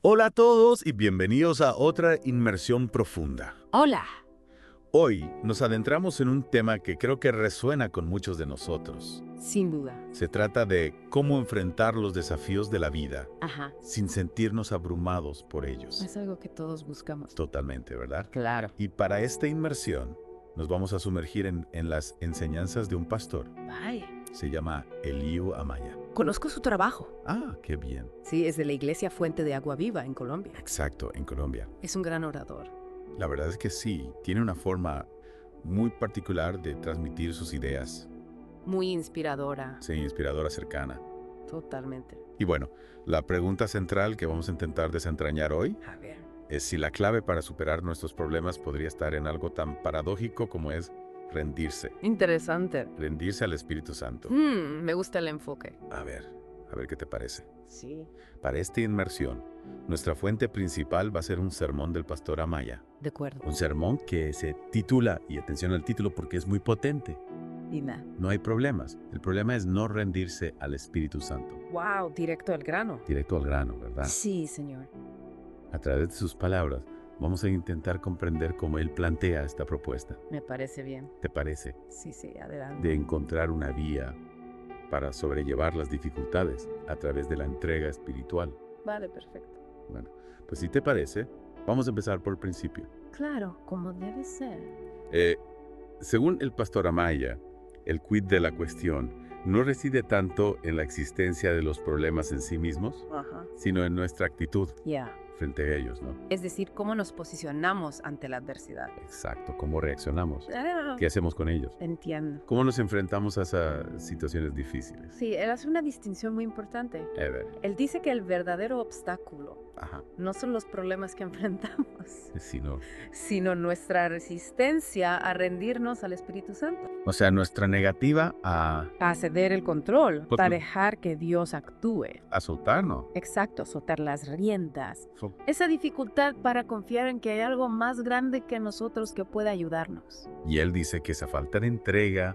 Hola a todos y bienvenidos a otra inmersión profunda. Hola. Hoy nos adentramos en un tema que creo que resuena con muchos de nosotros. Sin duda. Se trata de cómo enfrentar los desafíos de la vida Ajá. sin sentirnos abrumados por ellos. Es algo que todos buscamos. Totalmente, ¿verdad? Claro. Y para esta inmersión nos vamos a sumergir en las enseñanzas de un pastor. Vaya. Se llama Eliu Amaya. Conozco su trabajo. Ah, qué bien. Sí, es de la Iglesia Fuente de Agua Viva en Colombia. Exacto, en Colombia. Es un gran orador. La verdad es que sí, tiene una forma muy particular de transmitir sus ideas. Muy inspiradora. Sí, inspiradora, cercana. Totalmente. Y bueno, la pregunta central que vamos a intentar desentrañar hoy A ver. es si la clave para superar nuestros problemas podría estar en algo tan paradójico como es rendirse. Interesante. Rendirse al Espíritu Santo. Me gusta el enfoque. A ver qué te parece. Sí. Para esta inmersión, nuestra fuente principal va a ser un sermón del pastor Amaya. De acuerdo. Un sermón que se titula, y atención al título porque es muy potente, Dina. no hay problemas. El problema es no rendirse al Espíritu Santo. Wow, directo al grano. Directo al grano, ¿verdad? Sí, señor. A través de sus palabras, vamos a intentar comprender cómo él plantea esta propuesta. Me parece bien. ¿Te parece? Sí, adelante. De encontrar una vía para sobrellevar las dificultades a través de la entrega espiritual. Vale, perfecto. Bueno, pues si te parece, vamos a empezar por el principio. Claro, como debe ser. Según el pastor Amaya, el quid de la cuestión no reside tanto en la existencia de los problemas en sí mismos, Ajá. sino en nuestra actitud Ya. frente a ellos, ¿no? Es decir, cómo nos posicionamos ante la adversidad. Exacto, cómo reaccionamos, Ah, qué hacemos con ellos, entiendo. cómo nos enfrentamos a esas situaciones difíciles. Sí, él hace una distinción muy importante. A ver, Él dice que el verdadero obstáculo ajá, no son los problemas que enfrentamos, si no. sino nuestra resistencia a rendirnos al Espíritu Santo, O sea, nuestra negativa a ceder el control, Pues a no. dejar que Dios actúe. a soltarnos. Exacto, soltar las riendas. So- Esa dificultad para confiar en que hay algo más grande que nosotros que pueda ayudarnos. Y él dice que esa falta de entrega,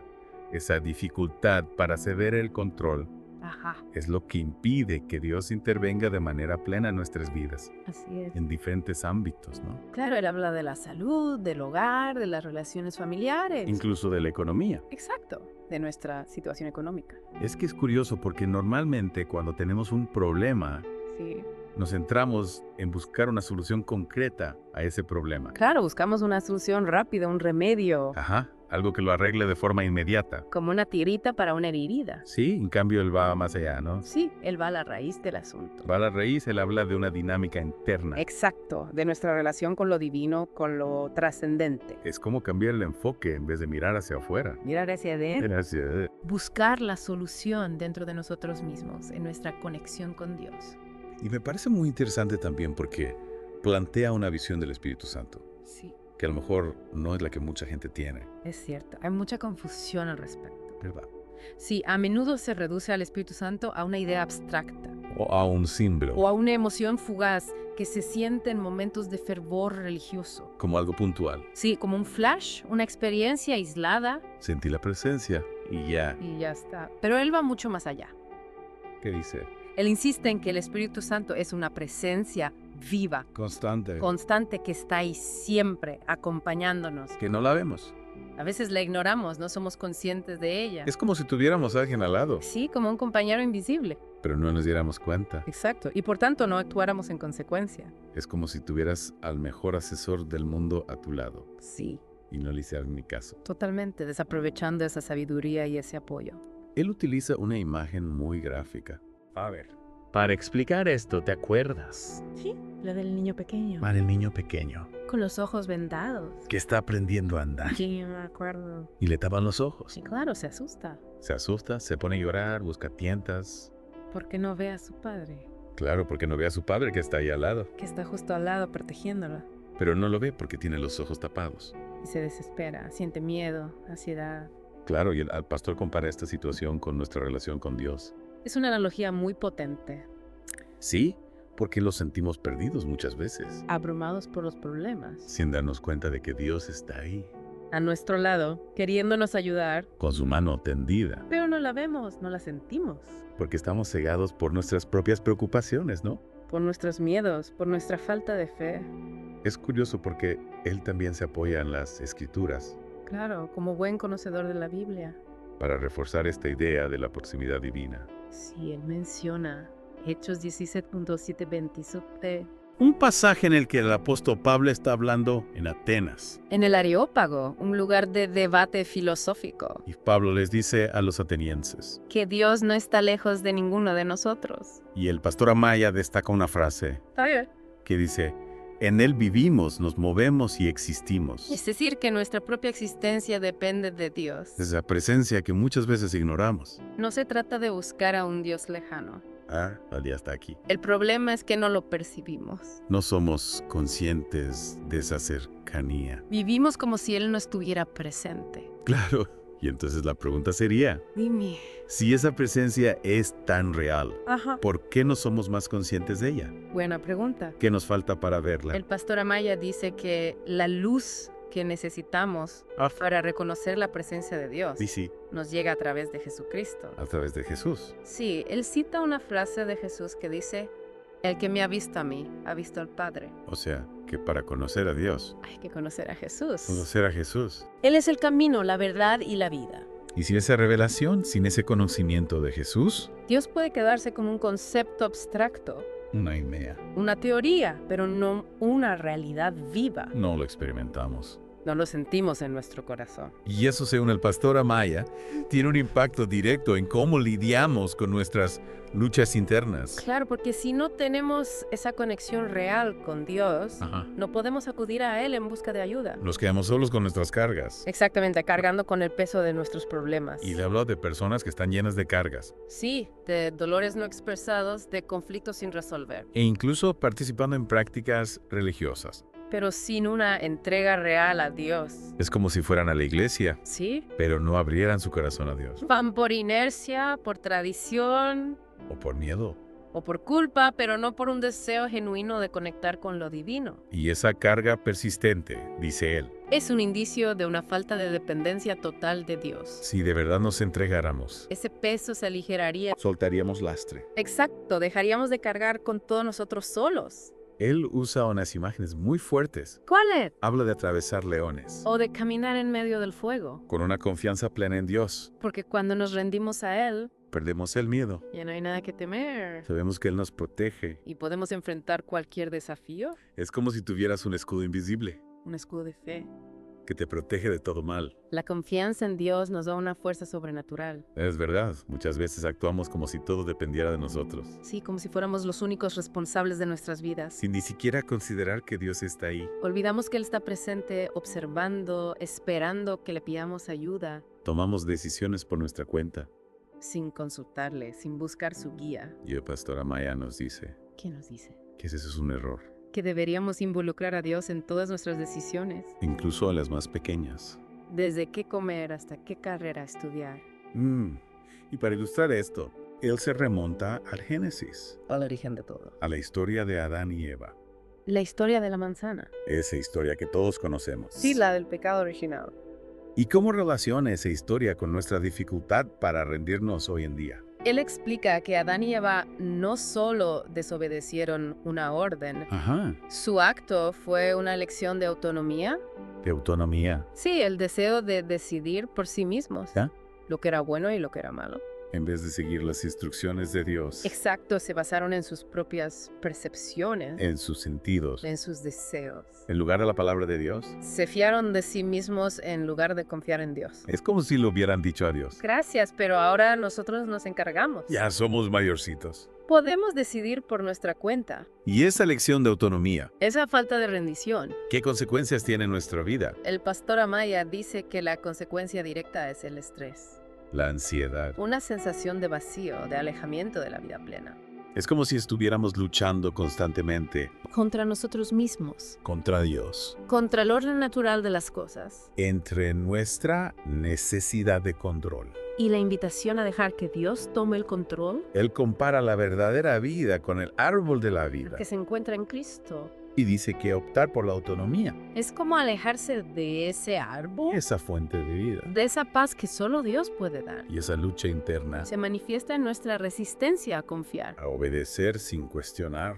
esa dificultad para ceder el control, Ajá, es lo que impide que Dios intervenga de manera plena en nuestras vidas, así es. en diferentes ámbitos, ¿no? Claro, él habla de la salud, del hogar, de las relaciones familiares. Incluso de la economía. Exacto, de nuestra situación económica. Es que es curioso porque normalmente cuando tenemos un problema, Sí. nos centramos en buscar una solución concreta a ese problema. Claro, buscamos una solución rápida, un remedio, Ajá, algo que lo arregle de forma inmediata. como una tirita para una herida. Sí, en cambio él va más allá, ¿no? Sí, él va a la raíz del asunto. Va a la raíz, él habla de una dinámica interna. Exacto, de nuestra relación con lo divino, con lo trascendente. Es como cambiar el enfoque en vez de mirar hacia afuera. Mirar hacia adentro. Gracias. Buscar la solución dentro de nosotros mismos, en nuestra conexión con Dios. Y me parece muy interesante también porque plantea una visión del Espíritu Santo, Sí, que a lo mejor no es la que mucha gente tiene, es cierto. Hay mucha confusión al respecto. ¿verdad? Sí, a menudo se reduce al Espíritu Santo a una idea abstracta O a un símbolo, o a una emoción fugaz que se siente en momentos de fervor religioso. como algo puntual. Sí, como un flash, una experiencia aislada Sentí la presencia y ya. y ya está. Pero él va mucho más allá. ¿Qué dice? Él insiste en que el Espíritu Santo es una presencia viva, Constante. constante, que está ahí siempre acompañándonos. Que no la vemos. A veces la ignoramos, no somos conscientes de ella. Es como si tuviéramos a alguien al lado, Sí, como un compañero invisible. pero no nos diéramos cuenta. Exacto. Y por tanto no actuáramos en consecuencia. Es como si tuvieras al mejor asesor del mundo a tu lado Sí, y no le hicieras ni caso. totalmente, desaprovechando esa sabiduría y ese apoyo. Él utiliza una imagen muy gráfica. A ver. Para explicar esto, ¿te acuerdas? Sí, la del niño pequeño. Para el niño pequeño, Con los ojos vendados. que está aprendiendo a andar. Sí, me acuerdo. Y le tapan los ojos. Sí, claro, se asusta. Se asusta, se pone a llorar, busca tientas. Porque no ve a su padre, Claro, porque no ve a su padre que está ahí al lado. que está justo al lado protegiéndolo. Pero no lo ve porque tiene los ojos tapados. Y se desespera, siente miedo, ansiedad. Claro, y el pastor compara esta situación con nuestra relación con Dios. Es una analogía muy potente. Sí, porque los sentimos perdidos muchas veces, Abrumados por los problemas. sin darnos cuenta de que Dios está ahí, A nuestro lado, queriéndonos ayudar, con su mano tendida, pero no la vemos, no la sentimos. porque estamos cegados por nuestras propias preocupaciones, ¿no? por nuestros miedos, por nuestra falta de fe. Es curioso porque él también se apoya en las escrituras Claro, como buen conocedor de la Biblia. para reforzar esta idea de la proximidad divina. Sí, él menciona Hechos 17.7-27. Un pasaje en el que el apóstol Pablo está hablando en Atenas. En el Areópago, un lugar de debate filosófico, Y Pablo les dice a los atenienses. que Dios no está lejos de ninguno de nosotros. Y el pastor Amaya destaca una frase Está bien. que dice, en él vivimos, nos movemos y existimos. Es decir, que nuestra propia existencia depende de Dios. Esa presencia que muchas veces ignoramos. No se trata de buscar a un Dios lejano. El día está aquí. El problema es que no lo percibimos. No somos conscientes de esa cercanía. Vivimos como si Él no estuviera presente. Claro. Y entonces la pregunta sería, Dime. si esa presencia es tan real, Ajá. ¿por qué no somos más conscientes de ella? Buena pregunta. ¿Qué nos falta para verla? El pastor Amaya dice que la luz que necesitamos para reconocer la presencia de Dios Sí, nos llega a través de Jesucristo. a través de Jesús. Sí, él cita una frase de Jesús que dice, el que me ha visto a mí, ha visto al Padre. O sea, que para conocer a Dios, Hay que conocer a Jesús. conocer a Jesús. Él es el camino, la verdad y la vida. Y sin esa revelación, sin ese conocimiento de Jesús, Dios puede quedarse como un concepto abstracto, una idea. una teoría, pero no una realidad viva. No lo experimentamos. No lo sentimos en nuestro corazón. Y eso, según el pastor Amaya, tiene un impacto directo en cómo lidiamos con nuestras luchas internas. Claro, porque si no tenemos esa conexión real con Dios, Ajá. no podemos acudir a Él en busca de ayuda. Nos quedamos solos con nuestras cargas. Exactamente, cargando con el peso de nuestros problemas. Y le hablo de personas que están llenas de cargas. Sí, de dolores no expresados, de conflictos sin resolver, E incluso participando en prácticas religiosas. pero sin una entrega real a Dios. Es como si fueran a la iglesia, ¿Sí? pero no abrieran su corazón a Dios. Van por inercia, por tradición O por miedo. o por culpa, pero no por un deseo genuino de conectar con lo divino. Y esa carga persistente, dice él, Es un indicio de una falta de dependencia total de Dios. si de verdad nos entregáramos, Ese peso se aligeraría. Soltaríamos lastre. Exacto, dejaríamos de cargar con todos nosotros solos. él usa unas imágenes muy fuertes. ¿Cuál es? Habla de atravesar leones, O de caminar en medio del fuego. con una confianza plena en Dios. Porque cuando nos rendimos a Él, Perdemos el miedo. ya no hay nada que temer. Sabemos que Él nos protege. Y podemos enfrentar cualquier desafío. Es como si tuvieras un escudo invisible Un escudo de fe. que te protege de todo mal. La confianza en Dios nos da una fuerza sobrenatural. Es verdad, muchas veces actuamos como si todo dependiera de nosotros, Sí, como si fuéramos los únicos responsables de nuestras vidas. sin ni siquiera considerar que Dios está ahí. Olvidamos que Él está presente, observando, esperando que le pidamos ayuda, Tomamos decisiones por nuestra cuenta. sin consultarle, sin buscar su guía. Y el pastor Amaya nos dice ¿Qué nos dice? que ese es un error, Que deberíamos involucrar a Dios en todas nuestras decisiones. incluso a las más pequeñas. Desde qué comer hasta qué carrera estudiar. Y para ilustrar esto, él se remonta al Génesis, Al origen de todo. a la historia de Adán y Eva. La historia de la manzana. Esa historia que todos conocemos. Sí, la del pecado original. ¿Y cómo relaciona esa historia con nuestra dificultad para rendirnos hoy en día? Él explica que Adán y Eva no solo desobedecieron una orden, Ajá. su acto fue una elección de autonomía. De autonomía. Sí, el deseo de decidir por sí mismos ¿Ya? lo que era bueno y lo que era malo. En vez de seguir las instrucciones de Dios, Exacto, se basaron en sus propias percepciones, en sus sentidos, en sus deseos. en lugar de la palabra de Dios. Se fiaron de sí mismos en lugar de confiar en Dios. Es como si lo hubieran dicho a Dios. Gracias, pero ahora nosotros nos encargamos. Ya somos mayorcitos. Podemos decidir por nuestra cuenta. Y esa lección de autonomía, Esa falta de rendición. ¿qué consecuencias tiene en nuestra vida? El pastor Amaya dice que la consecuencia directa es el estrés. La ansiedad. Una sensación de vacío, de alejamiento de la vida plena. Es como si estuviéramos luchando constantemente Contra nosotros mismos. contra Dios. Contra el orden natural de las cosas. Entre nuestra necesidad de control. Y la invitación a dejar que Dios tome el control, Él compara la verdadera vida con el árbol de la vida que se encuentra en Cristo. y dice que optar por la autonomía, Es como alejarse de ese árbol, esa fuente de vida de esa paz que solo Dios puede dar. y esa lucha interna Se manifiesta en nuestra resistencia a confiar. a obedecer sin cuestionar.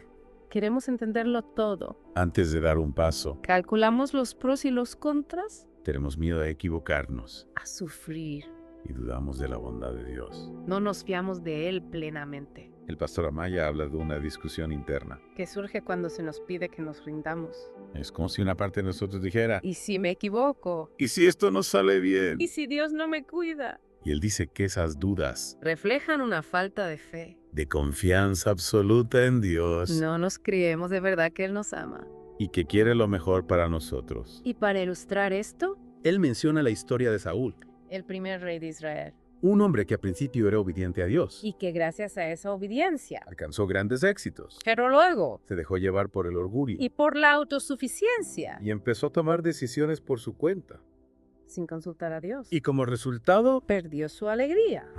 Queremos entenderlo todo. Antes de dar un paso, Calculamos los pros y los contras. tenemos miedo a equivocarnos A sufrir. y dudamos de la bondad de Dios. No nos fiamos de Él plenamente. El pastor Amaya habla de una discusión interna. Que surge cuando se nos pide que nos rindamos. Es como si una parte de nosotros dijera, ¿Y si me equivoco? ¿y si esto no sale bien? ¿Y si Dios no me cuida? Y él dice que esas dudas Reflejan una falta de fe. de confianza absoluta en Dios No nos creemos de verdad que Él nos ama. y que quiere lo mejor para nosotros. Y para ilustrar esto, Él menciona la historia de Saúl, el primer rey de Israel. un hombre que al principio era obediente a Dios. Y que gracias a esa obediencia, Alcanzó grandes éxitos. pero luego, Se dejó llevar por el orgullo. y por la autosuficiencia, Y empezó a tomar decisiones por su cuenta. sin consultar a Dios, Y como resultado, perdió su alegría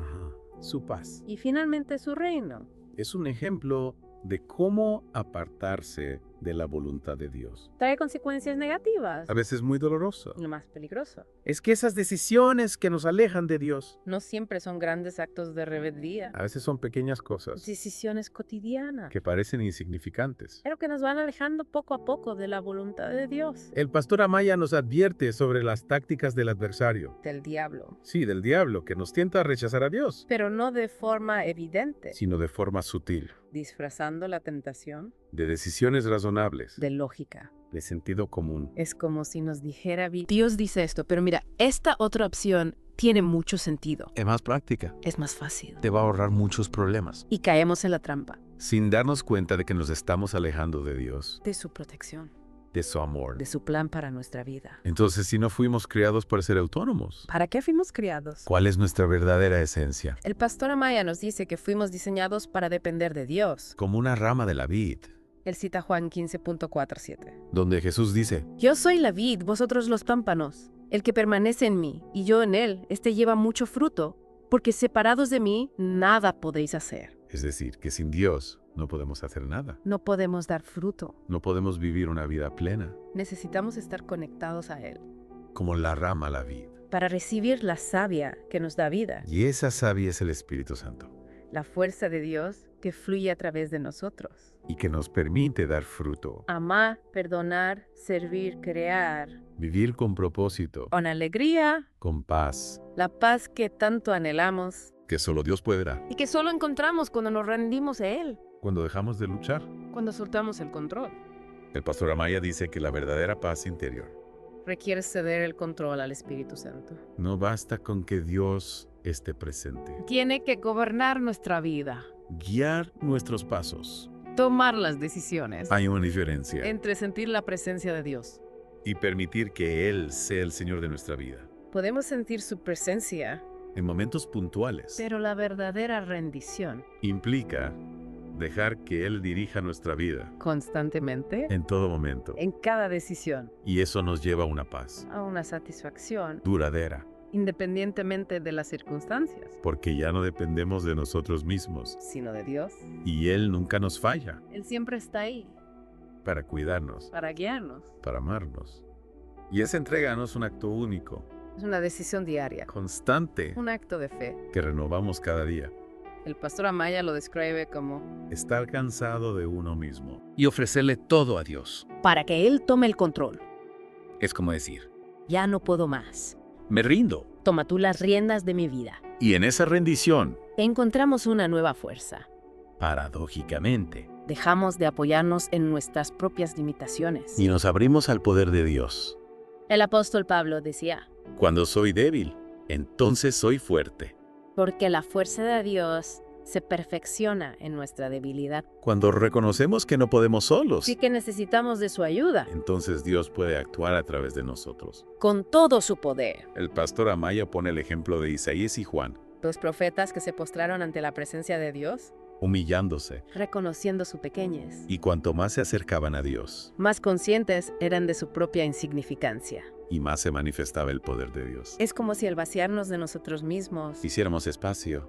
su paz. y finalmente su reino. Es un ejemplo de cómo apartarse de la voluntad de Dios. Trae consecuencias negativas. A veces muy doloroso. Lo más peligroso. Es que esas decisiones que nos alejan de Dios, No siempre son grandes actos de rebeldía. a veces son pequeñas cosas Decisiones cotidianas. que parecen insignificantes. Pero que nos van alejando poco a poco de la voluntad de Dios. El pastor Amaya nos advierte sobre las tácticas del adversario. Del diablo. Sí, del diablo, que nos tienta a rechazar a Dios, Pero no de forma evidente. sino de forma sutil, Disfrazando la tentación de decisiones razonables, de lógica. de sentido común. Es como si nos dijera, Dios dice esto, pero mira, esta otra opción tiene mucho sentido. Es más práctica. Es más fácil. Te va a ahorrar muchos problemas. Y caemos en la trampa Sin darnos cuenta de que nos estamos alejando de Dios, de su protección, de su amor. de su plan para nuestra vida. Entonces, si no fuimos creados para ser autónomos, ¿Para qué fuimos criados? ¿cuál es nuestra verdadera esencia? El pastor Amaya nos dice que fuimos diseñados para depender de Dios. Como una rama de la vid, Él cita Juan 15.47. donde Jesús dice, Yo soy la vid, vosotros los pámpanos. El que permanece en mí y yo en él, este lleva mucho fruto, porque separados de mí, nada podéis hacer. es decir, que sin Dios no podemos hacer nada. No podemos dar fruto. No podemos vivir una vida plena, Necesitamos estar conectados a él como la rama a la vid. para recibir la savia que nos da vida, Y esa savia es el Espíritu Santo, la fuerza de Dios que fluye a través de nosotros. y que nos permite dar fruto, Amar, perdonar, servir, crear, vivir con propósito, con alegría, con paz, la paz que tanto anhelamos que solo Dios puede dar. y que solo encontramos cuando nos rendimos a él, Cuando dejamos de luchar. cuando soltamos el control. El pastor Amaya dice que la verdadera paz interior Requiere ceder el control al Espíritu Santo. no basta con que Dios esté presente. Tiene que gobernar nuestra vida, Guiar nuestros pasos. tomar las decisiones Hay una diferencia. entre sentir la presencia de Dios. Y permitir que Él sea el Señor de nuestra vida. Podemos sentir su presencia, En momentos puntuales. pero la verdadera rendición Implica dejar que Él dirija nuestra vida constantemente, en todo momento. en cada decisión, Y eso nos lleva a una paz a una satisfacción, duradera. independientemente de las circunstancias, Porque ya no dependemos de nosotros mismos. sino de Dios. Y Él nunca nos falla Él siempre está ahí para cuidarnos, para guiarnos. para amarnos. Y esa entrega no es un acto único, Es una decisión diaria, constante, un acto de fe. que renovamos cada día. El pastor Amaya lo describe como Estar cansado de uno mismo. y ofrecerle todo a Dios. para que Él tome el control. Es como decir, Ya no puedo más. me rindo. Toma tú las riendas de mi vida. Y en esa rendición, Encontramos una nueva fuerza. Paradójicamente. Dejamos de apoyarnos en nuestras propias limitaciones. y nos abrimos al poder de Dios. El apóstol Pablo decía, Cuando soy débil, entonces soy fuerte. porque la fuerza de Dios se perfecciona en nuestra debilidad. Cuando reconocemos que no podemos solos, Sí que necesitamos de su ayuda, entonces Dios puede actuar a través de nosotros. con todo su poder. El pastor Amaya pone el ejemplo de Isaías y Juan, los profetas que se postraron ante la presencia de Dios, humillándose. reconociendo su pequeñez. Y cuanto más se acercaban a Dios, Más conscientes eran de su propia insignificancia. y más se manifestaba el poder de Dios. Es como si al vaciarnos de nosotros mismos, Hiciéramos espacio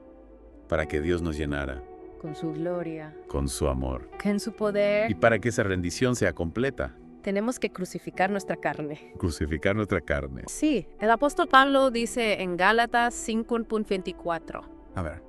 para que Dios nos llenara con su gloria, con su amor. que en su poder Y para que esa rendición sea completa, tenemos que crucificar nuestra carne. crucificar nuestra carne. Sí, el apóstol Pablo dice en Gálatas 5.24, A ver,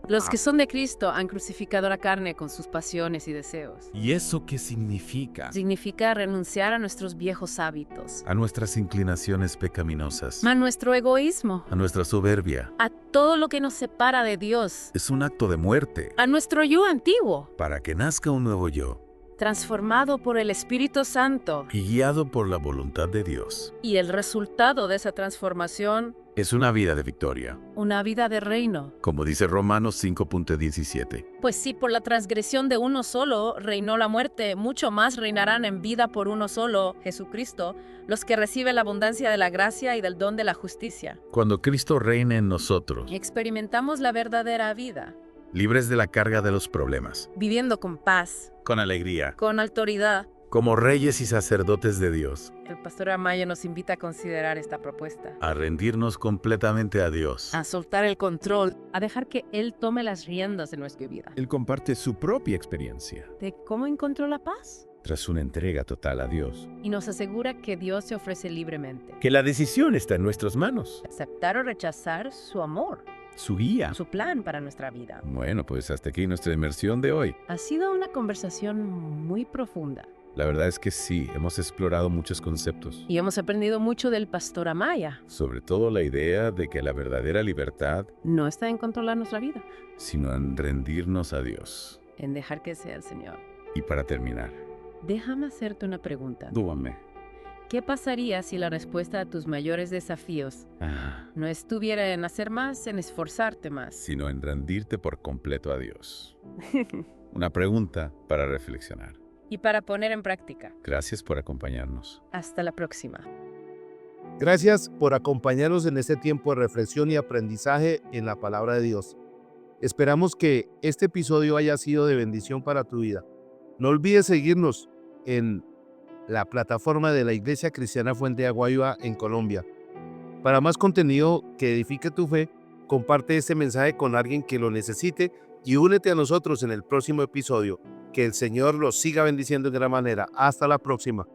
Los que son de Cristo han crucificado la carne con sus pasiones y deseos. ¿Y eso qué significa? Significa renunciar a nuestros viejos hábitos, A nuestras inclinaciones pecaminosas, a nuestro egoísmo, a nuestra soberbia. a todo lo que nos separa de Dios, Es un acto de muerte a nuestro yo antiguo, para que nazca un nuevo yo transformado por el Espíritu Santo. y guiado por la voluntad de Dios. Y el resultado de esa transformación, Es una vida de victoria, una vida de reino. como dice Romanos 5.17. Pues si por la transgresión de uno solo reinó la muerte, mucho más reinarán en vida por uno solo, Jesucristo, los que reciben la abundancia de la gracia y del don de la justicia. Cuando Cristo reine en nosotros, Experimentamos la verdadera vida, libres de la carga de los problemas, viviendo con paz, con alegría, con autoridad. como reyes y sacerdotes de Dios, El pastor Amaya nos invita a considerar esta propuesta, a rendirnos completamente a Dios. a soltar el control, a dejar que Él tome las riendas de nuestra vida. Él comparte su propia experiencia ¿De cómo encontró la paz? tras una entrega total a Dios. Y nos asegura que Dios se ofrece libremente. Que la decisión está en nuestras manos. Aceptar o rechazar su amor, Su guía. su plan para nuestra vida. Bueno, pues hasta aquí nuestra inmersión de hoy. Ha sido una conversación muy profunda La verdad es que sí, hemos explorado muchos conceptos. y hemos aprendido mucho del pastor Amaya. Sobre todo la idea de que la verdadera libertad, No está en controlar nuestra vida, sino en rendirnos a Dios. en dejar que sea el Señor. Y para terminar, Déjame hacerte una pregunta. dúame. ¿Qué pasaría si la respuesta a tus mayores desafíos no estuviera en hacer más, en esforzarte más? Sino en rendirte por completo a Dios. Una pregunta para reflexionar. Y para poner en práctica. Gracias por acompañarnos. Hasta la próxima. Gracias por acompañarnos en este tiempo de reflexión y aprendizaje en la palabra de Dios. Esperamos que este episodio haya sido de bendición para tu vida. No olvides seguirnos en la plataforma de la Iglesia Cristiana Fuente de Agua Viva en Colombia. Para más contenido que edifique tu fe, comparte este mensaje con alguien que lo necesite y únete a nosotros en el próximo episodio. Que el Señor los siga bendiciendo de gran manera. Hasta la próxima.